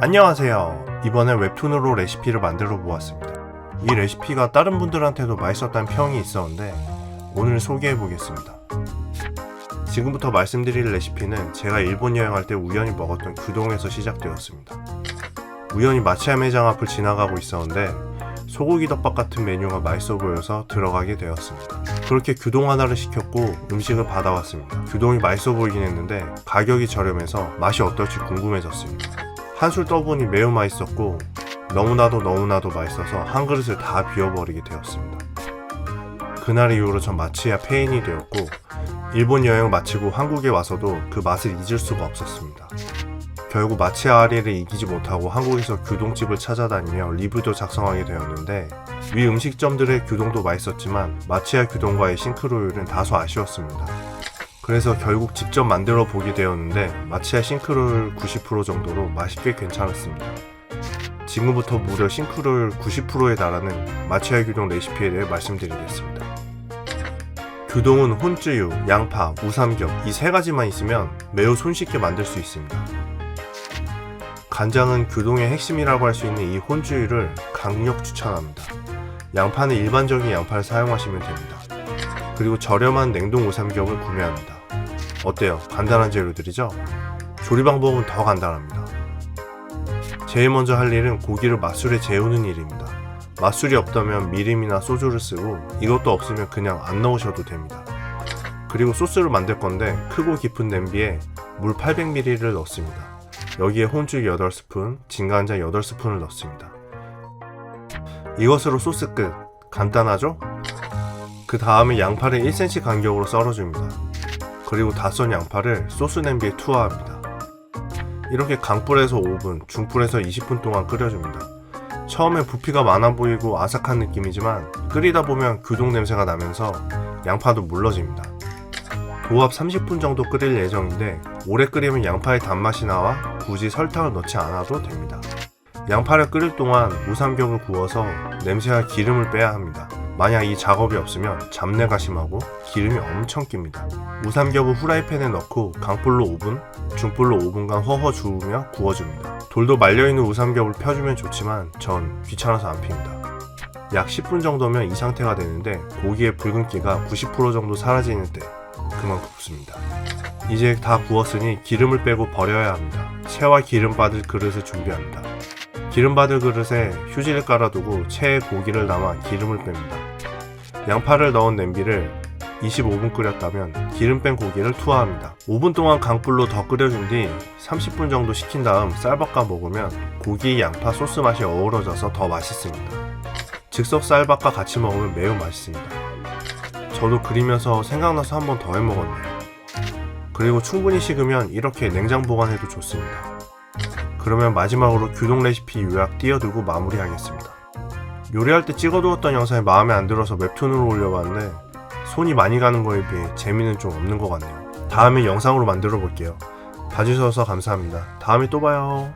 안녕하세요. 이번엔 웹툰으로 레시피를 만들어 보았습니다. 이 레시피가 다른 분들한테도 맛있었다는 평이 있었는데 오늘 소개해 보겠습니다. 지금부터 말씀드릴 레시피는 제가 일본 여행할 때 우연히 먹었던 규동에서 시작되었습니다. 우연히 마치야 매장 앞을 지나가고 있었는데 소고기 덮밥 같은 메뉴가 맛있어 보여서 들어가게 되었습니다. 그렇게 규동 하나를 시켰고 음식을 받아왔습니다. 규동이 맛있어 보이긴 했는데 가격이 저렴해서 맛이 어떨지 궁금해졌습니다. 한술 떠보니 매우 맛있었고 너무나도 맛있어서 한 그릇을 다 비워버리게 되었습니다. 그날 이후로 전 마치야 폐인이 되었고 일본 여행을 마치고 한국에 와서도 그 맛을 잊을 수가 없었습니다. 결국 마치야 아리를 이기지 못하고 한국에서 규동집을 찾아다니며 리뷰도 작성하게 되었는데 위 음식점들의 규동도 맛있었지만 마치야 규동과의 싱크로율은 다소 아쉬웠습니다. 그래서 결국 직접 만들어 보게 되었는데 마치야 싱크로율 90% 정도로 맛있게 괜찮았습니다. 지금부터 무려 싱크로율 90%에 달하는 마치야 규동 레시피에 대해 말씀드리겠습니다. 규동은 혼쯔유, 양파, 우삼겹 이 세 가지만 있으면 매우 손쉽게 만들 수 있습니다. 간장은 규동의 핵심이라고 할 수 있는 이 혼쯔유를 강력 추천합니다. 양파는 일반적인 양파를 사용하시면 됩니다. 그리고 저렴한 냉동 우삼겹을 구매합니다. 어때요? 간단한 재료들이죠? 조리 방법은 더 간단합니다. 제일 먼저 할 일은 고기를 맛술에 재우는 일입니다. 맛술이 없다면 미림이나 소주를 쓰고 이것도 없으면 그냥 안 넣으셔도 됩니다. 그리고 소스를 만들 건데 크고 깊은 냄비에 물 800ml를 넣습니다. 여기에 혼주유 8스푼, 진간장 8스푼을 넣습니다. 이것으로 소스 끝. 간단하죠? 그 다음에 양파를 1cm 간격으로 썰어줍니다. 그리고 다 썬 양파를 소스 냄비에 투하합니다. 이렇게 강불에서 5분, 중불에서 20분 동안 끓여줍니다. 처음엔 부피가 많아 보이고 아삭한 느낌이지만 끓이다 보면 규동 냄새가 나면서 양파도 물러집니다. 도합 30분 정도 끓일 예정인데 오래 끓이면 양파의 단맛이 나와 굳이 설탕을 넣지 않아도 됩니다. 양파를 끓일 동안 우삼겹을 구워서 냄새와 기름을 빼야 합니다. 만약 이 작업이 없으면 잡내가 심하고 기름이 엄청 낍니다. 우삼겹을 후라이팬에 넣고 강불로 5분, 중불로 5분간 허허 주우며 구워줍니다. 돌도 말려있는 우삼겹을 펴주면 좋지만 전 귀찮아서 안 핍니다. 약 10분 정도면 이 상태가 되는데 고기의 붉은기가 90% 정도 사라지는 때 그만 굽습니다. 이제 다 구웠으니 기름을 빼고 버려야 합니다. 채와 기름 받을 그릇을 준비합니다. 기름 받을 그릇에 휴지를 깔아두고 채에 고기를 담아 기름을 뺍니다. 양파를 넣은 냄비를 25분 끓였다면 기름 뺀 고기를 투하합니다. 5분 동안 강불로 더 끓여준 뒤 30분 정도 식힌 다음 쌀밥과 먹으면 고기, 양파, 소스 맛이 어우러져서 더 맛있습니다. 즉석 쌀밥과 같이 먹으면 매우 맛있습니다. 저도 그리면서 생각나서 한 번 더 해먹었네요. 그리고 충분히 식으면 이렇게 냉장 보관해도 좋습니다. 그러면 마지막으로 규동 레시피 요약 띄워두고 마무리하겠습니다. 요리할 때 찍어두었던 영상이 마음에 안 들어서 웹툰으로 올려봤는데 손이 많이 가는 거에 비해 재미는 좀 없는 것 같네요. 다음에 영상으로 만들어 볼게요. 봐주셔서 감사합니다. 다음에 또 봐요.